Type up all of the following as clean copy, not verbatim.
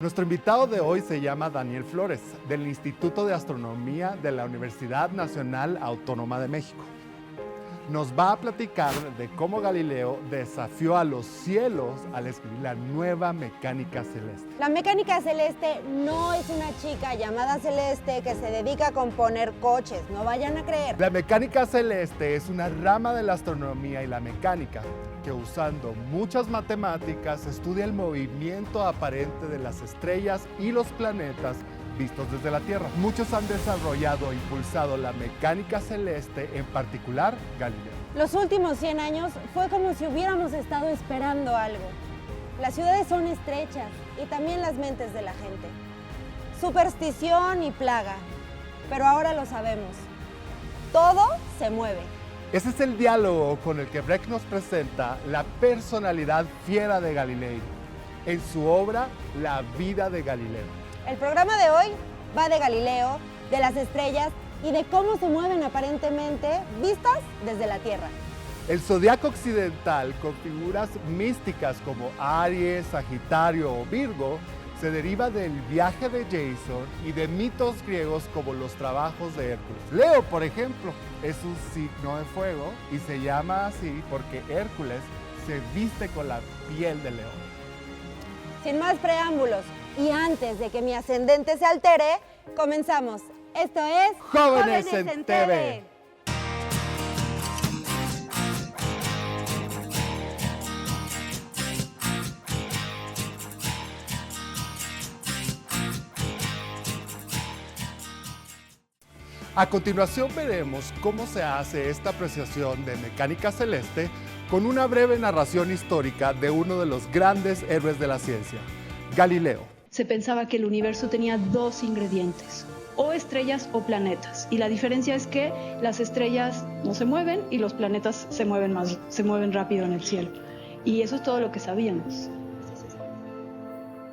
Nuestro invitado de hoy se llama Daniel Flores, del Instituto de Astronomía de la Universidad Nacional Autónoma de México. Nos va a platicar de cómo Galileo desafió a los cielos al escribir la nueva mecánica celeste. La mecánica celeste no es una chica llamada Celeste que se dedica a componer coches, no vayan a creer. La mecánica celeste es una rama de la astronomía y la mecánica que, usando muchas matemáticas, estudia el movimiento aparente de las estrellas y los planetas vistos desde la Tierra. Muchos han desarrollado e impulsado la mecánica celeste, en particular Galileo. Los últimos 100 años fue como si hubiéramos estado esperando algo. Las ciudades son estrechas y también las mentes de la gente. Superstición y plaga, pero ahora lo sabemos. Todo se mueve. Ese es el diálogo con el que Brecht nos presenta la personalidad fiera de Galileo en su obra La vida de Galileo. El programa de hoy va de Galileo, de las estrellas y de cómo se mueven aparentemente vistas desde la Tierra. El zodiaco occidental, con figuras místicas como Aries, Sagitario o Virgo, se deriva del viaje de Jason y de mitos griegos como los trabajos de Hércules. Leo, por ejemplo, es un signo de fuego y se llama así porque Hércules se viste con la piel de león. Sin más preámbulos y antes de que mi ascendente se altere, comenzamos. Esto es Jóvenes en TV. A continuación veremos cómo se hace esta apreciación de mecánica celeste con una breve narración histórica de uno de los grandes héroes de la ciencia, Galileo. Se pensaba que el universo tenía dos ingredientes, o estrellas o planetas, y la diferencia es que las estrellas no se mueven y los planetas se mueven rápido en el cielo. Y eso es todo lo que sabíamos.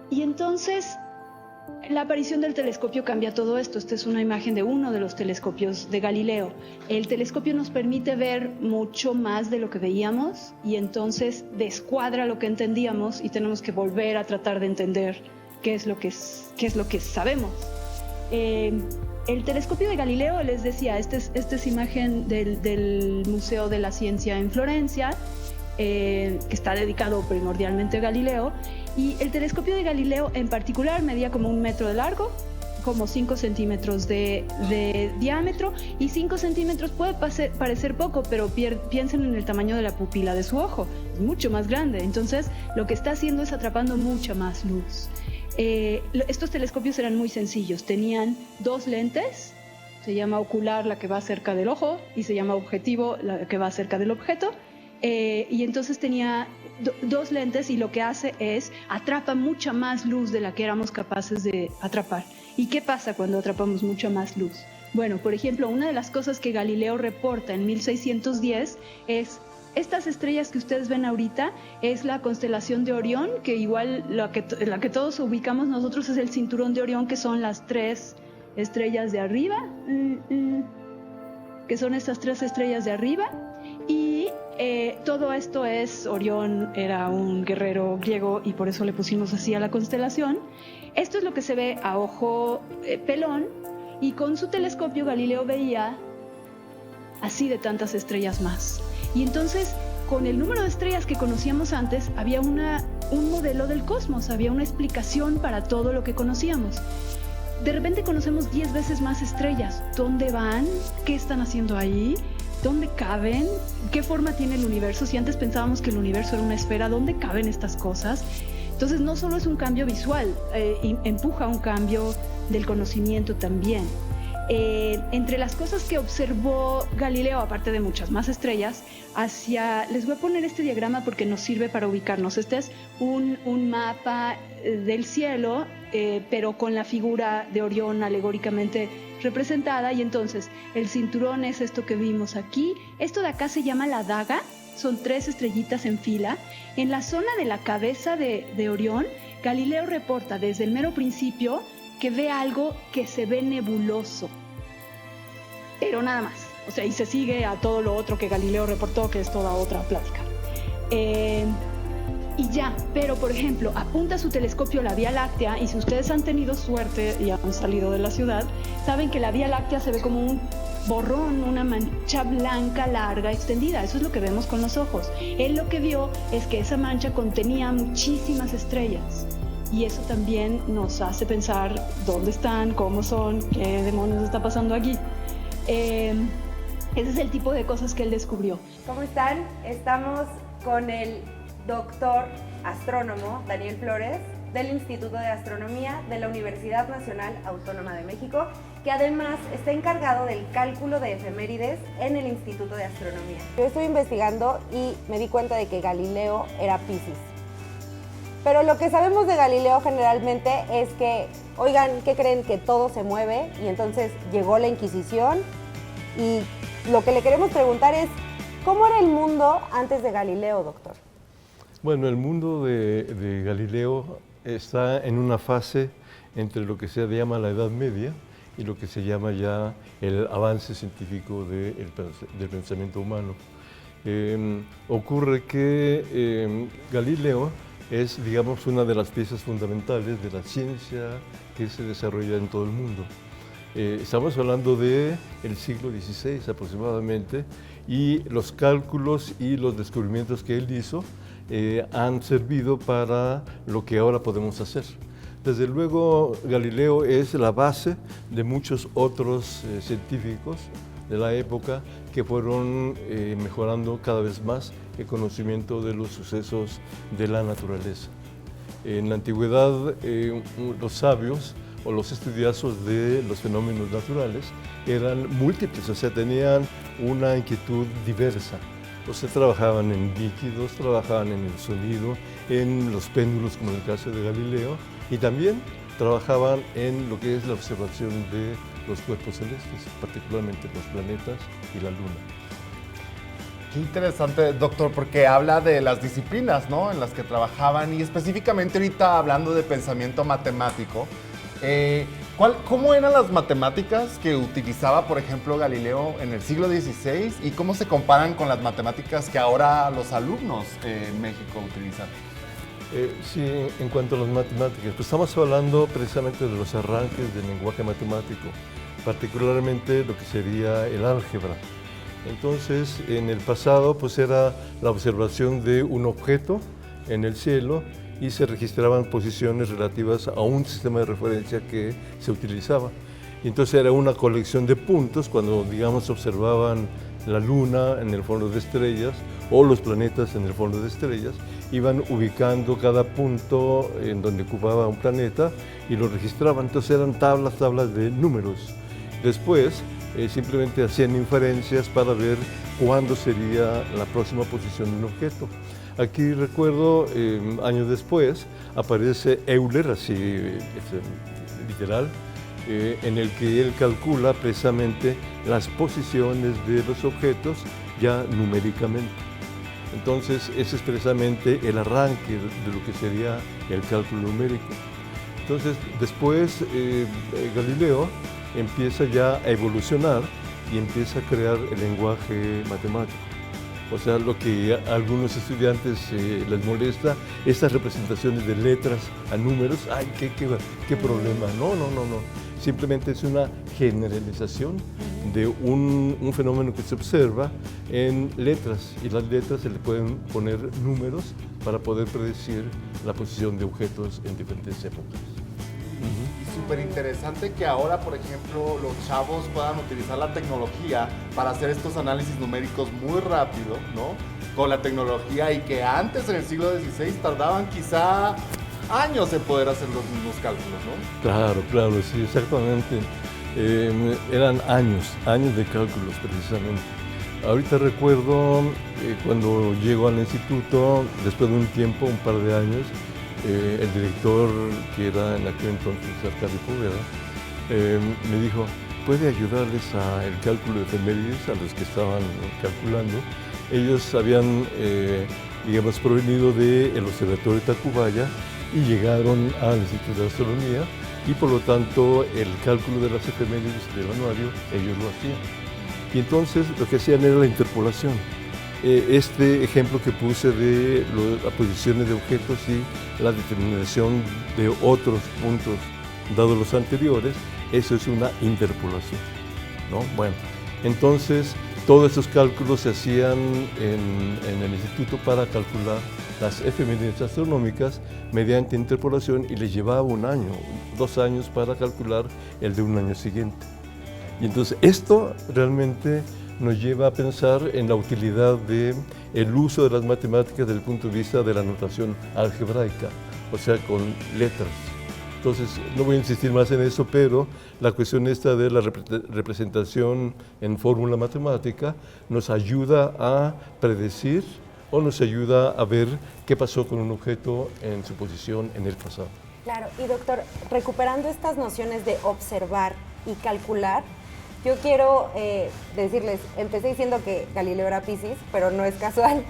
Y entonces la aparición del telescopio cambia todo esto. Esta es una imagen de uno de los telescopios de Galileo. El telescopio nos permite ver mucho más de lo que veíamos y entonces descuadra lo que entendíamos y tenemos que volver a tratar de entender qué es lo que sabemos. El telescopio de Galileo, les decía, esta es imagen del Museo de la Ciencia en Florencia, que está dedicado primordialmente a Galileo. Y el telescopio de Galileo en particular medía como 1 metro de largo, como 5 centímetros de diámetro, y 5 centímetros puede parecer poco, pero piensen en el tamaño de la pupila de su ojo, es mucho más grande. Entonces lo que está haciendo es atrapando mucha más luz. Estos telescopios eran muy sencillos, tenían 2 lentes, se llama ocular la que va cerca del ojo y se llama objetivo la que va cerca del objeto. Y entonces tenía 2 lentes y lo que hace es atrapa mucha más luz de la que éramos capaces de atrapar. ¿Y qué pasa cuando atrapamos mucha más luz? Bueno, por ejemplo, una de las cosas que Galileo reporta en 1610 es estas estrellas que ustedes ven ahorita, es la constelación de Orión, que igual la que todos ubicamos nosotros es el cinturón de Orión, que son las 3 estrellas de arriba, que son estas 3 estrellas de arriba. Y todo esto es, Orión era un guerrero griego y por eso le pusimos así a la constelación. Esto es lo que se ve a ojo pelón, y con su telescopio Galileo veía así de tantas estrellas más. Y entonces, con el número de estrellas que conocíamos antes, había un modelo del cosmos, había una explicación para todo lo que conocíamos. De repente conocemos 10 veces más estrellas. ¿Dónde van? ¿Qué están haciendo ahí? ¿Dónde caben? ¿Qué forma tiene el universo? Si antes pensábamos que el universo era una esfera, ¿dónde caben estas cosas? Entonces no solo es un cambio visual, empuja un cambio del conocimiento también. Entre las cosas que observó Galileo, aparte de muchas más estrellas, les voy a poner este diagrama porque nos sirve para ubicarnos. Este es un mapa del cielo, pero con la figura de Orión alegóricamente representada, y entonces el cinturón es esto que vimos aquí. Esto de acá se llama la daga, son 3 estrellitas en fila. En la zona de la cabeza de Orión, Galileo reporta desde el mero principio que ve algo que se ve nebuloso, pero nada más. O sea, y se sigue a todo lo otro que Galileo reportó, que es toda otra plática. y ya. Pero, por ejemplo, apunta su telescopio a la Vía Láctea y si ustedes han tenido suerte y han salido de la ciudad, saben que la Vía Láctea se ve como un borrón, una mancha blanca larga extendida. Eso es lo que vemos con los ojos. Él lo que vio es que esa mancha contenía muchísimas estrellas y eso también nos hace pensar dónde están, cómo son, qué demonios está pasando aquí. Ese es el tipo de cosas que él descubrió. ¿Cómo están? Estamos con el doctor astrónomo Daniel Flores del Instituto de Astronomía de la Universidad Nacional Autónoma de México, que además está encargado del cálculo de efemérides en el Instituto de Astronomía. Yo estoy investigando y me di cuenta de que Galileo era Piscis. Pero lo que sabemos de Galileo generalmente es que, oigan, ¿qué creen? Que todo se mueve y entonces llegó la Inquisición y lo que le queremos preguntar es, ¿cómo era el mundo antes de Galileo, doctor? Bueno, el mundo de Galileo está en una fase entre lo que se llama la Edad Media y lo que se llama ya el avance científico del pensamiento humano. Ocurre que Galileo es, digamos, una de las piezas fundamentales de la ciencia que se desarrolla en todo el mundo. Estamos hablando del siglo XVI aproximadamente y los cálculos y los descubrimientos que él hizo han servido para lo que ahora podemos hacer. Desde luego, Galileo es la base de muchos otros científicos de la época que fueron mejorando cada vez más el conocimiento de los sucesos de la naturaleza. En la antigüedad, los sabios o los estudiosos de los fenómenos naturales eran múltiples, o sea, tenían una inquietud diversa. O sea, trabajaban en líquidos, trabajaban en el sonido, en los péndulos, como en el caso de Galileo, y también trabajaban en lo que es la observación de los cuerpos celestes, particularmente los planetas y la Luna. Qué interesante, doctor, porque habla de las disciplinas, ¿no?, en las que trabajaban y específicamente ahorita hablando de pensamiento matemático. ¿Cómo eran las matemáticas que utilizaba, por ejemplo, Galileo en el siglo XVI y cómo se comparan con las matemáticas que ahora los alumnos en México utilizan? Sí, en cuanto a las matemáticas, pues estamos hablando precisamente de los arranques del lenguaje matemático, particularmente lo que sería el álgebra. Entonces, en el pasado, pues era la observación de un objeto en el cielo y se registraban posiciones relativas a un sistema de referencia que se utilizaba. Y entonces era una colección de puntos cuando, digamos, observaban la Luna en el fondo de estrellas o los planetas en el fondo de estrellas, iban ubicando cada punto en donde ocupaba un planeta y lo registraban. Entonces eran tablas de números. Después simplemente hacían inferencias para ver cuándo sería la próxima posición de un objeto. Aquí recuerdo, años después, aparece Euler, así literal, en el que él calcula precisamente las posiciones de los objetos ya numéricamente. Entonces, ese es precisamente el arranque de lo que sería el cálculo numérico. Entonces, después Galileo empieza ya a evolucionar y empieza a crear el lenguaje matemático. O sea, lo que a algunos estudiantes les molesta, estas representaciones de letras a números, ¡ay, qué problema! No. Simplemente es una generalización de un fenómeno que se observa en letras, y las letras se le pueden poner números para poder predecir la posición de objetos en diferentes épocas. Y súper interesante que ahora, por ejemplo, los chavos puedan utilizar la tecnología para hacer estos análisis numéricos muy rápido, ¿no?, con la tecnología, y que antes, en el siglo XVI, tardaban quizá años en poder hacer los mismos cálculos, ¿no? Claro, sí, exactamente. Eran años de cálculos, precisamente. Ahorita recuerdo cuando llego al instituto, después de un tiempo, un par de años, el director, que era en aquel entonces Arcadio Poveda, me dijo, ¿puede ayudarles a el cálculo de efemérides a los que estaban calculando? Ellos habían, digamos, provenido del Observatorio de Tacubaya y llegaron al Instituto de Astronomía, y por lo tanto el cálculo de las efemérides del anuario ellos lo hacían. Y entonces lo que hacían era la interpolación. este ejemplo que puse de las posiciones de objetos y la determinación de otros puntos dados los anteriores, eso es una interpolación, ¿no? Bueno, entonces todos esos cálculos se hacían en el instituto para calcular las efemérides astronómicas mediante interpolación y les llevaba 1 año, 2 años para calcular el de un año siguiente. Y entonces esto realmente nos lleva a pensar en la utilidad del uso de las matemáticas desde el punto de vista de la notación algebraica, o sea, con letras. Entonces, no voy a insistir más en eso, pero la cuestión esta de la representación en fórmula matemática nos ayuda a predecir o nos ayuda a ver qué pasó con un objeto en su posición en el pasado. Claro, y doctor, recuperando estas nociones de observar y calcular, yo quiero decirles, empecé diciendo que Galileo era Piscis, pero no es casual,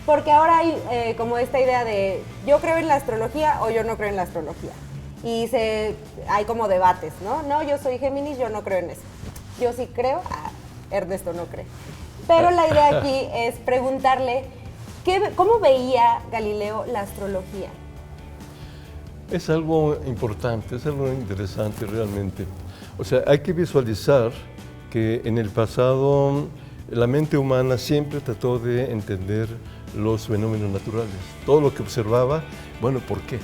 porque ahora hay como esta idea de yo creo en la astrología o yo no creo en la astrología. Y hay como debates, ¿no? No, yo soy Géminis, yo no creo en eso. Yo sí creo, Ernesto no cree. Pero la idea aquí es preguntarle, ¿cómo veía Galileo la astrología? Es algo importante, es algo interesante realmente. O sea, hay que visualizar que en el pasado la mente humana siempre trató de entender los fenómenos naturales. Todo lo que observaba, bueno, ¿por qué?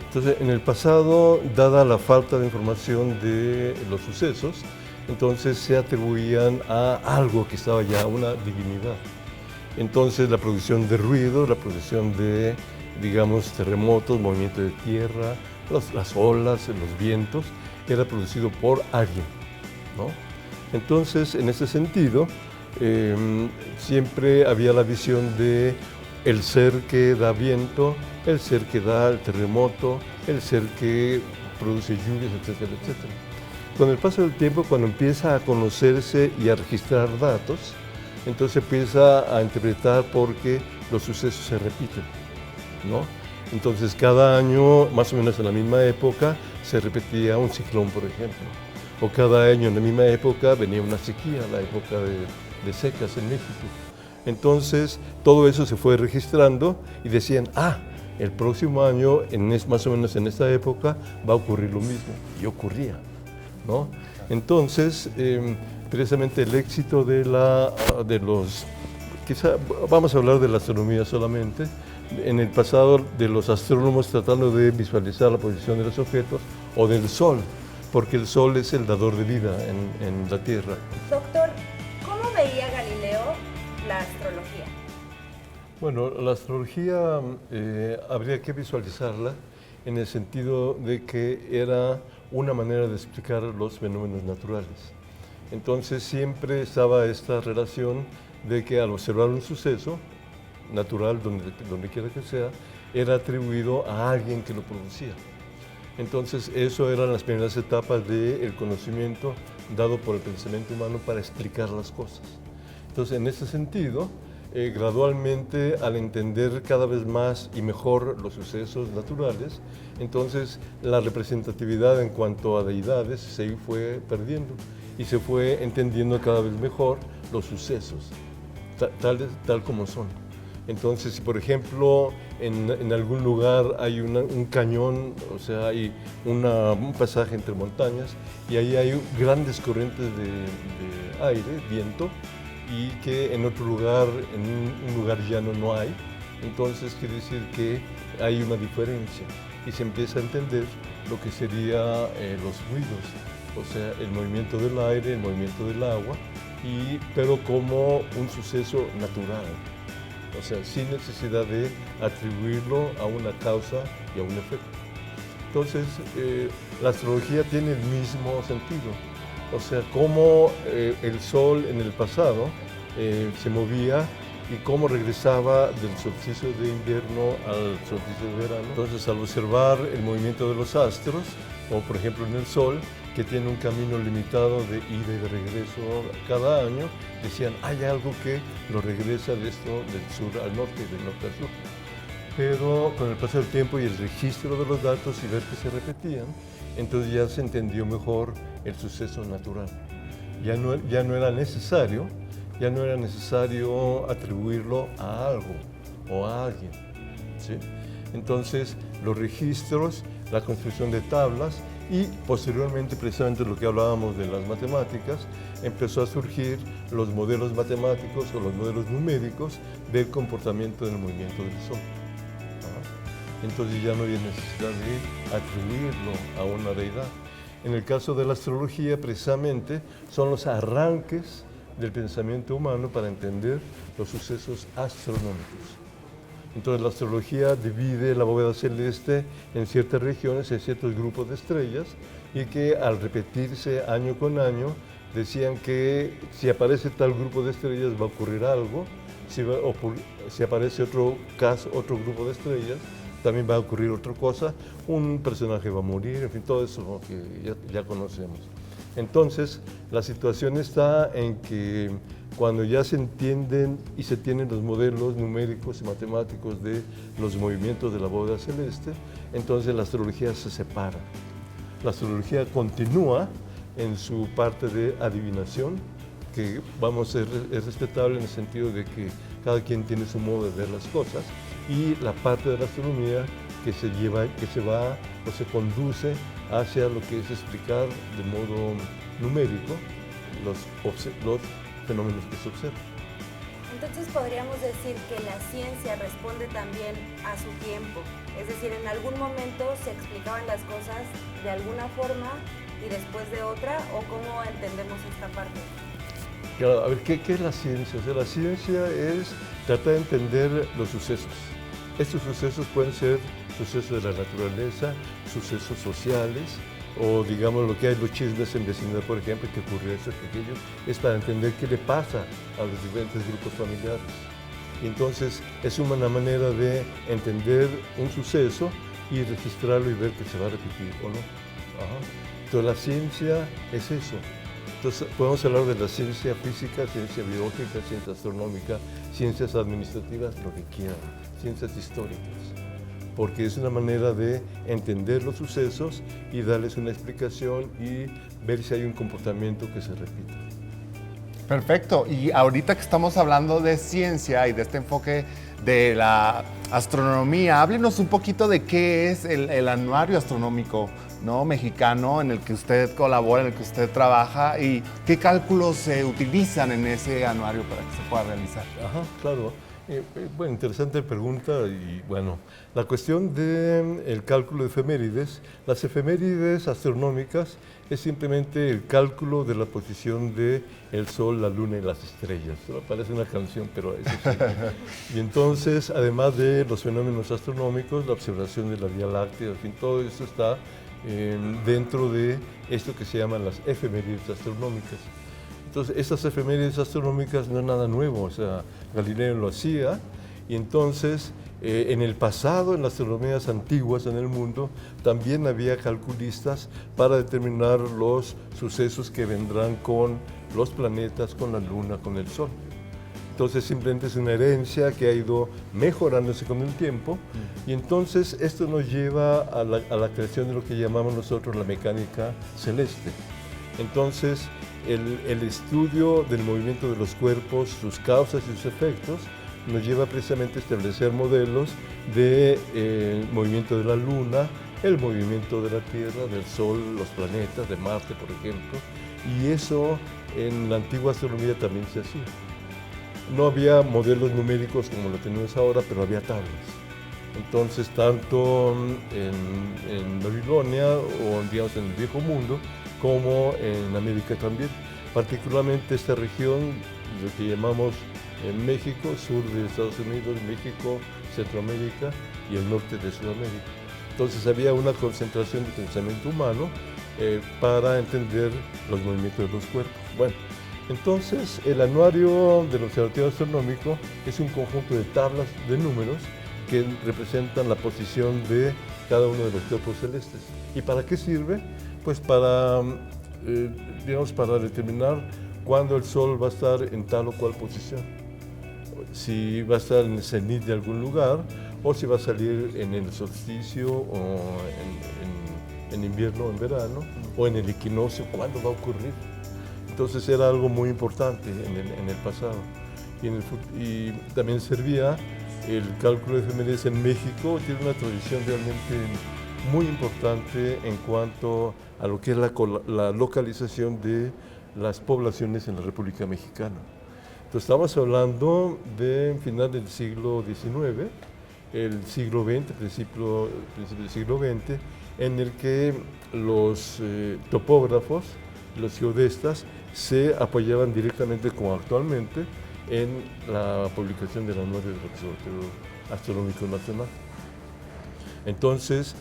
Entonces, en el pasado, dada la falta de información de los sucesos, entonces se atribuían a algo que estaba ya, una divinidad. Entonces, la producción de ruido, la producción de, digamos, terremotos, movimiento de tierra, las olas, los vientos, era producido por alguien, ¿no? Entonces, en ese sentido, siempre había la visión de el ser que da viento, el ser que da el terremoto, el ser que produce lluvias, etcétera, etcétera. Con el paso del tiempo, cuando empieza a conocerse y a registrar datos, entonces empieza a interpretar porque los sucesos se repiten, ¿no? Entonces, cada año, más o menos en la misma época, se repetía un ciclón, por ejemplo. O cada año en la misma época venía una sequía, la época de secas en México. Entonces, todo eso se fue registrando y decían, el próximo año, más o menos en esta época, va a ocurrir lo mismo. Y ocurría, ¿no? Entonces, precisamente el éxito quizá vamos a hablar de la astronomía solamente, en el pasado de los astrónomos tratando de visualizar la posición de los objetos o del Sol, porque el Sol es el dador de vida en la Tierra. Doctor, ¿cómo veía Galileo la astrología? Bueno, la astrología habría que visualizarla en el sentido de que era una manera de explicar los fenómenos naturales. Entonces siempre estaba esta relación de que al observar un suceso natural, donde quiera que sea, era atribuido a alguien que lo producía. Entonces eso eran las primeras etapas del conocimiento dado por el pensamiento humano para explicar las cosas. Entonces en ese sentido, gradualmente al entender cada vez más y mejor los sucesos naturales, entonces la representatividad en cuanto a deidades se fue perdiendo y se fue entendiendo cada vez mejor los sucesos, tal como son. Entonces, si por ejemplo en algún lugar hay un cañón, o sea, hay un pasaje entre montañas y ahí hay grandes corrientes de aire, viento, y que en otro lugar, en un lugar llano no hay, entonces quiere decir que hay una diferencia y se empieza a entender lo que serían los ruidos, o sea, el movimiento del aire, el movimiento del agua, pero como un suceso natural. O sea, sin necesidad de atribuirlo a una causa y a un efecto. Entonces, la astrología tiene el mismo sentido. O sea, cómo el Sol en el pasado se movía y cómo regresaba del solsticio de invierno al solsticio de verano. Entonces, al observar el movimiento de los astros, o por ejemplo en el Sol, que tiene un camino limitado de ida y de regreso cada año, decían, hay algo que lo regresa del sur al norte y del norte al sur. Pero con el paso del tiempo y el registro de los datos y ver que se repetían, entonces ya se entendió mejor el suceso natural. Ya no era necesario ya no era necesario atribuirlo a algo o a alguien, ¿sí? Entonces, los registros, la construcción de tablas y posteriormente, precisamente lo que hablábamos de las matemáticas, empezó a surgir los modelos matemáticos o los modelos numéricos del comportamiento del movimiento del Sol. Entonces ya no había necesidad de atribuirlo a una deidad. En el caso de la astrología, precisamente, son los arranques del pensamiento humano para entender los sucesos astronómicos. Entonces la astrología divide la bóveda celeste en ciertas regiones, en ciertos grupos de estrellas, y que al repetirse año con año, decían que si aparece tal grupo de estrellas va a ocurrir algo, si aparece otro grupo de estrellas, también va a ocurrir otra cosa, un personaje va a morir, en fin, todo eso que ya conocemos. Entonces, la situación está en que cuando ya se entienden y se tienen los modelos numéricos y matemáticos de los movimientos de la bóveda celeste, entonces la astrología se separa. La astrología continúa en su parte de adivinación, que es respetable en el sentido de que cada quien tiene su modo de ver las cosas, y la parte de la astronomía que se va o se conduce hacia lo que es explicar de modo numérico los fenómenos que se observan. Entonces podríamos decir que la ciencia responde también a su tiempo, es decir, en algún momento se explicaban las cosas de alguna forma y después de otra, ¿o cómo entendemos esta parte? Claro, a ver, ¿qué es la ciencia? O sea, la ciencia es tratar de entender los sucesos. Estos sucesos pueden ser sucesos de la naturaleza, sucesos sociales, o digamos lo que hay, los chismes en vecindad, por ejemplo, que ocurrió esto, que aquello, es para entender qué le pasa a los diferentes grupos familiares. Y entonces es una manera de entender un suceso y registrarlo y ver que se va a repetir o no. Ajá. Entonces la ciencia es eso. Entonces podemos hablar de la ciencia física, ciencia biológica, ciencia astronómica, ciencias administrativas, lo que quieran, ciencias históricas, porque es una manera de entender los sucesos y darles una explicación y ver si hay un comportamiento que se repita. Perfecto. Y ahorita que estamos hablando de ciencia y de este enfoque de la astronomía, háblenos un poquito de qué es el anuario astronómico, ¿no?, mexicano, en el que usted colabora, en el que usted trabaja, y qué cálculos se utilizan en ese anuario para que se pueda realizar. Ajá, claro. Bueno, interesante pregunta. Y bueno, la cuestión del cálculo de efemérides, las efemérides astronómicas es simplemente el cálculo de la posición del Sol, la Luna y las estrellas. Parece una canción, pero eso sí. Y entonces, además de los fenómenos astronómicos, la observación de la Vía Láctea, en fin, todo eso está dentro de esto que se llaman las efemérides astronómicas. Entonces, estas efemérides astronómicas no es nada nuevo, o sea, Galileo lo hacía, y entonces, en el pasado, en las astronomías antiguas en el mundo, también había calculistas para determinar los sucesos que vendrán con los planetas, con la Luna, con el Sol. Entonces, simplemente es una herencia que ha ido mejorándose con el tiempo, y entonces esto nos lleva a la creación de lo que llamamos nosotros la mecánica celeste. Entonces, el estudio del movimiento de los cuerpos, sus causas y sus efectos, nos lleva precisamente a establecer modelos del movimiento de la Luna, el movimiento de la Tierra, del Sol, los planetas, de Marte, por ejemplo, y eso en la antigua astronomía también se hacía. No había modelos numéricos como lo tenemos ahora, pero había tablas. Entonces, tanto en Babilonia o digamos en el Viejo Mundo, como en América también, particularmente esta región, lo que llamamos México, sur de Estados Unidos, México, Centroamérica y el norte de Sudamérica. Entonces había una concentración de pensamiento humano para entender los movimientos de los cuerpos. Bueno, entonces el anuario del Observatorio Astronómico es un conjunto de tablas de números que representan la posición de cada uno de los cuerpos celestes. ¿Y para qué sirve? Pues para, digamos, para determinar cuándo el Sol va a estar en tal o cual posición. Si va a estar en el cenit de algún lugar, o si va a salir en el solsticio, o en invierno o en verano, o en el equinoccio, cuándo va a ocurrir. Entonces era algo muy importante en el pasado. Y también servía el cálculo de efemérides en México, tiene una tradición realmente muy importante en cuanto a lo que es la localización de las poblaciones en la República Mexicana. Entonces estamos hablando de final del siglo XIX, el siglo XX, principio del siglo XX, en el que los topógrafos, los geodestas, se apoyaban directamente, como actualmente, en la publicación del anuario del Observatorio Astronómico Nacional. Entonces,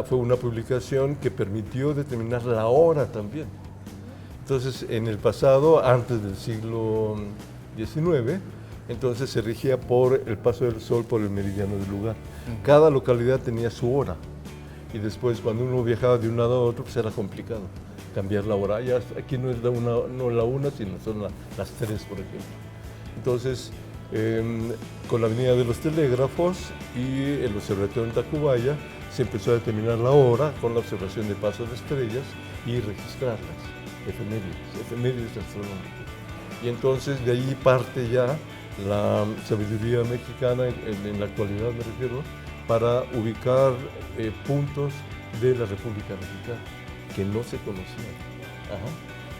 fue una publicación que permitió determinar la hora también. Entonces, en el pasado, antes del siglo XIX, entonces se regía por el paso del sol por el meridiano del lugar. Cada localidad tenía su hora. Y después, cuando uno viajaba de un lado a otro, pues era complicado cambiar la hora. Ya aquí no es la una, sino son las 3, por ejemplo. Entonces, con la venida de los telégrafos y el observatorio en Tacubaya, se empezó a determinar la hora con la observación de pasos de estrellas y registrarlas, efemérides astronómicas. Y entonces de ahí parte ya la sabiduría mexicana, en la actualidad me refiero, para ubicar puntos de la República Mexicana que no se conocían.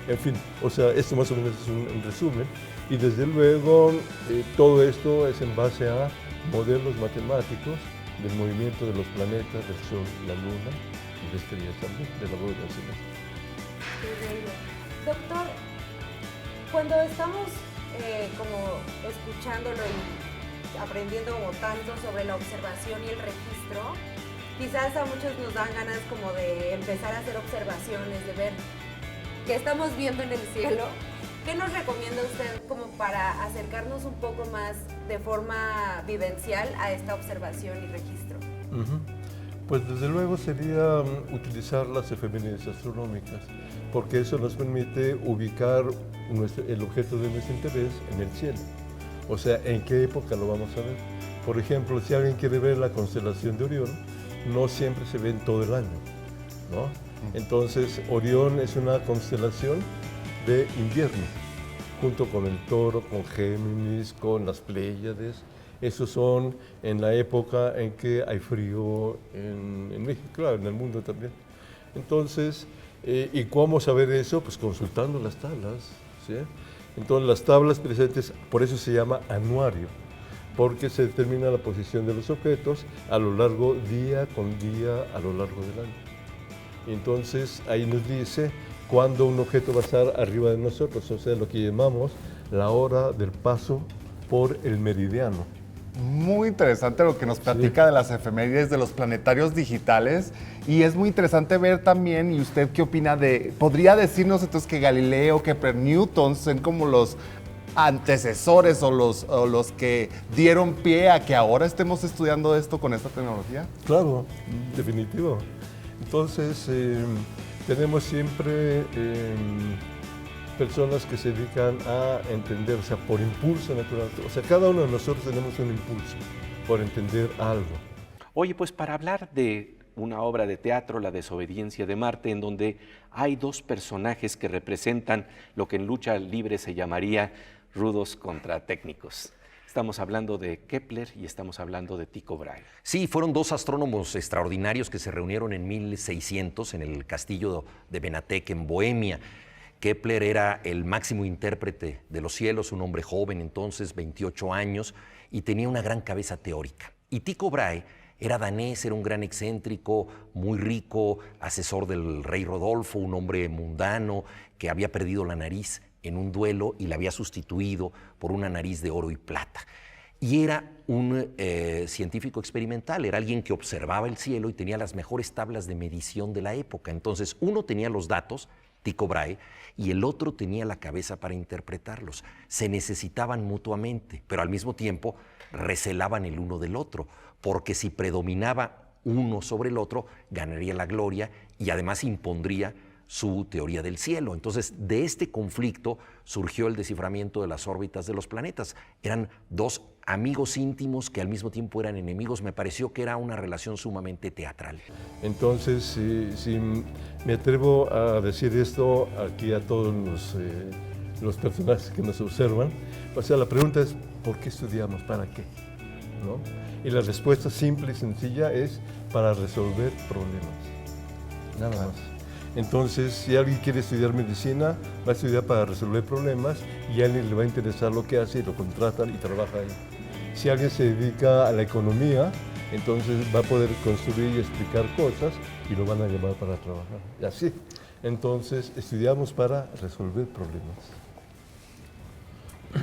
En fin, o sea, esto más o menos es un resumen. Y desde luego todo esto es en base a modelos matemáticos del movimiento de los planetas, del Sol, la Luna y de estrellas también, de la bóveda celeste. Doctor, cuando estamos como escuchándolo y aprendiendo como tanto sobre la observación y el registro, quizás a muchos nos dan ganas como de empezar a hacer observaciones, de ver qué estamos viendo en el cielo. ¿Qué nos recomienda usted como para acercarnos un poco más de forma vivencial a esta observación y registro? Pues desde luego sería utilizar las efemérides astronómicas, porque eso nos permite ubicar el objeto de nuestro interés en el cielo. O sea, en qué época lo vamos a ver. Por ejemplo, si alguien quiere ver la constelación de Orión, no siempre se ve en todo el año, ¿no? Entonces, Orión es una constelación de invierno, junto con el Toro, con Géminis, con las Pléyades. Esos son en la época en que hay frío en México, claro, en el mundo también. Entonces, ¿y cómo saber eso? Pues consultando las tablas, ¿sí? Entonces, las tablas presentes, por eso se llama anuario, porque se determina la posición de los objetos a lo largo, día con día, a lo largo del año. Entonces, ahí nos dice cuándo un objeto va a estar arriba de nosotros, o sea, lo que llamamos la hora del paso por el meridiano. Muy interesante lo que nos platica de las efemérides de los planetarios digitales, y es muy interesante ver también, y usted qué opina podría decirnos entonces que Galileo, Kepler, Newton son como los antecesores o los que dieron pie a que ahora estemos estudiando esto con esta tecnología. Claro, definitivo. Entonces, tenemos siempre personas que se dedican a entender, o sea, por impulso natural. O sea, cada uno de nosotros tenemos un impulso por entender algo. Oye, pues para hablar de una obra de teatro, La desobediencia de Marte, en donde hay dos personajes que representan lo que en lucha libre se llamaría rudos contra técnicos. Estamos hablando de Kepler y estamos hablando de Tycho Brahe. Sí, fueron dos astrónomos extraordinarios que se reunieron en 1600 en el castillo de Benátek, en Bohemia. Kepler era el máximo intérprete de los cielos, un hombre joven entonces, 28 años, y tenía una gran cabeza teórica. Y Tycho Brahe era danés, era un gran excéntrico, muy rico, asesor del rey Rodolfo, un hombre mundano que había perdido la nariz en un duelo y la había sustituido por una nariz de oro y plata. Y era un científico experimental, era alguien que observaba el cielo y tenía las mejores tablas de medición de la época. Entonces, uno tenía los datos, Tycho Brahe, y el otro tenía la cabeza para interpretarlos. Se necesitaban mutuamente, pero al mismo tiempo recelaban el uno del otro, porque si predominaba uno sobre el otro, ganaría la gloria y además impondría su teoría del cielo. Entonces, de este conflicto surgió el desciframiento de las órbitas de los planetas. Eran dos amigos íntimos que al mismo tiempo eran enemigos. Me pareció que era una relación sumamente teatral. Entonces, si me atrevo a decir esto aquí a todos los personajes que nos observan, o sea, la pregunta es, ¿por qué estudiamos? ¿Para qué? ¿No? Y la respuesta simple y sencilla es para resolver problemas, nada más. Entonces, si alguien quiere estudiar medicina, va a estudiar para resolver problemas y a alguien le va a interesar lo que hace y lo contratan y trabaja ahí. Si alguien se dedica a la economía, entonces va a poder construir y explicar cosas y lo van a llamar para trabajar. Y así. Entonces, estudiamos para resolver problemas.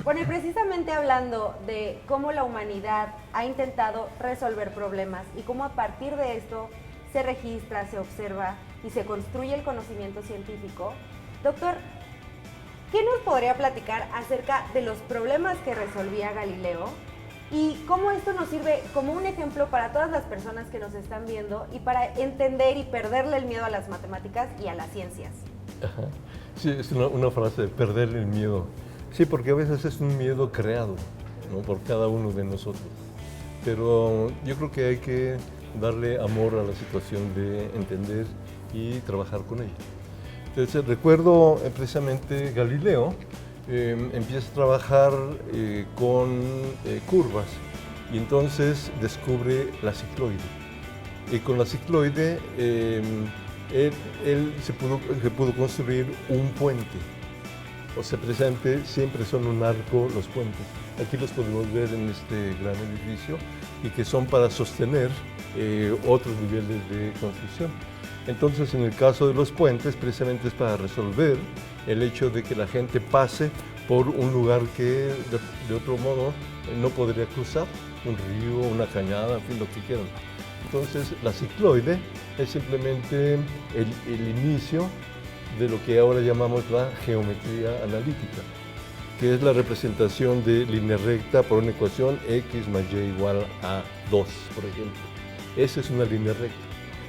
Bueno, y precisamente hablando de cómo la humanidad ha intentado resolver problemas y cómo a partir de esto se registra, se observa y se construye el conocimiento científico, doctor, ¿qué nos podría platicar acerca de los problemas que resolvía Galileo y cómo esto nos sirve como un ejemplo para todas las personas que nos están viendo y para entender y perderle el miedo a las matemáticas y a las ciencias? Ajá. Sí, es una frase de perderle el miedo. Sí, porque a veces es un miedo creado, ¿no?, por cada uno de nosotros. Pero yo creo que hay que darle amor a la situación de entender y trabajar con ella. Entonces, recuerdo precisamente Galileo empieza a trabajar con curvas y entonces descubre la cicloide. Y con la cicloide él se pudo construir un puente. O sea, precisamente siempre son un arco los puentes. Aquí los podemos ver en este gran edificio y que son para sostener otros niveles de construcción. Entonces, en el caso de los puentes, precisamente es para resolver el hecho de que la gente pase por un lugar que de otro modo no podría cruzar, un río, una cañada, en fin, lo que quieran. Entonces, la cicloide es simplemente el inicio de lo que ahora llamamos la geometría analítica, que es la representación de línea recta por una ecuación x más y igual a 2, por ejemplo. Esa es una línea recta.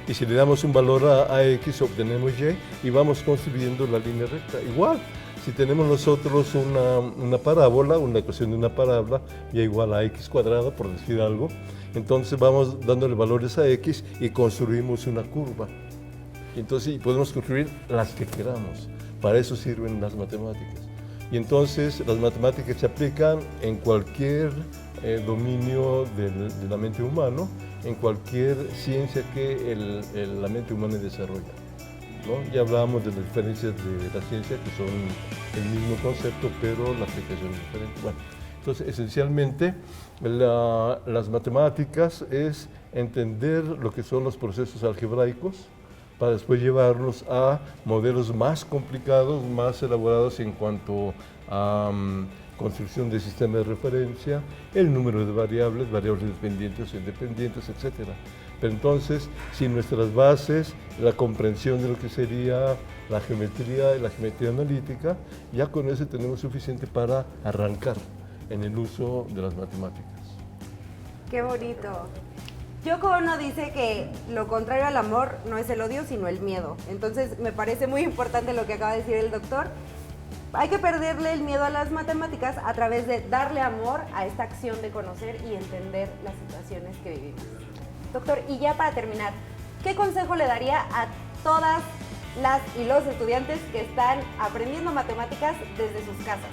Y si le damos un valor a x, obtenemos y vamos construyendo la línea recta. Igual, si tenemos nosotros una parábola, una ecuación de una parábola, y igual a x cuadrada, por decir algo, entonces vamos dándole valores a x y construimos una curva. Entonces podemos construir las que queramos. Para eso sirven las matemáticas. Y entonces las matemáticas se aplican en cualquier dominio de la mente humana, en cualquier ciencia que la mente humana desarrolla, ¿no? Ya hablábamos de las diferencias de la ciencia, que son el mismo concepto, pero la aplicación es diferente. Bueno, entonces, esencialmente, las matemáticas es entender lo que son los procesos algebraicos para después llevarlos a modelos más complicados, más elaborados en cuanto a construcción de sistemas de referencia, el número de variables, variables dependientes o independientes, etc. Pero entonces, sin nuestras bases, la comprensión de lo que sería la geometría y la geometría analítica, ya con eso tenemos suficiente para arrancar en el uso de las matemáticas. ¡Qué bonito! Yoko Ono dice que lo contrario al amor no es el odio, sino el miedo. Entonces, me parece muy importante lo que acaba de decir el doctor. Hay que perderle el miedo a las matemáticas a través de darle amor a esta acción de conocer y entender las situaciones que vivimos. Doctor, y ya para terminar, ¿qué consejo le daría a todas las y los estudiantes que están aprendiendo matemáticas desde sus casas?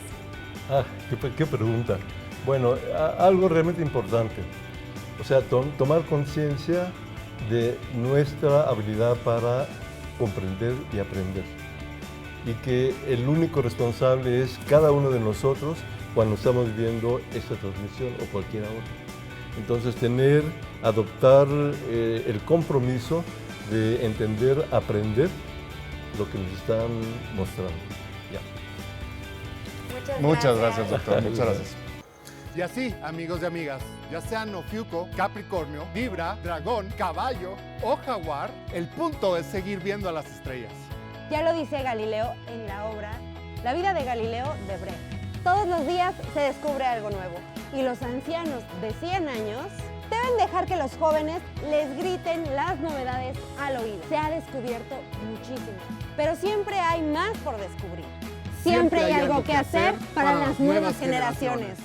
Qué pregunta. Bueno, algo realmente importante. O sea, tomar conciencia de nuestra habilidad para comprender y aprender. Y que el único responsable es cada uno de nosotros cuando estamos viendo esta transmisión o cualquier otra. Entonces, adoptar el compromiso de entender, aprender lo que nos están mostrando. Ya. Muchas gracias, doctor. Muchas gracias. Y así, amigos y amigas, ya sean Ofiuco, Capricornio, Libra, Dragón, Caballo o Jaguar, el punto es seguir viendo a las estrellas. Ya lo dice Galileo en la obra La vida de Galileo de Brecht. Todos los días se descubre algo nuevo y los ancianos de 100 años Deben dejar que los jóvenes les griten las novedades al oído. Se ha descubierto muchísimo, pero siempre hay más por descubrir. Siempre hay algo que hacer para las nuevas generaciones.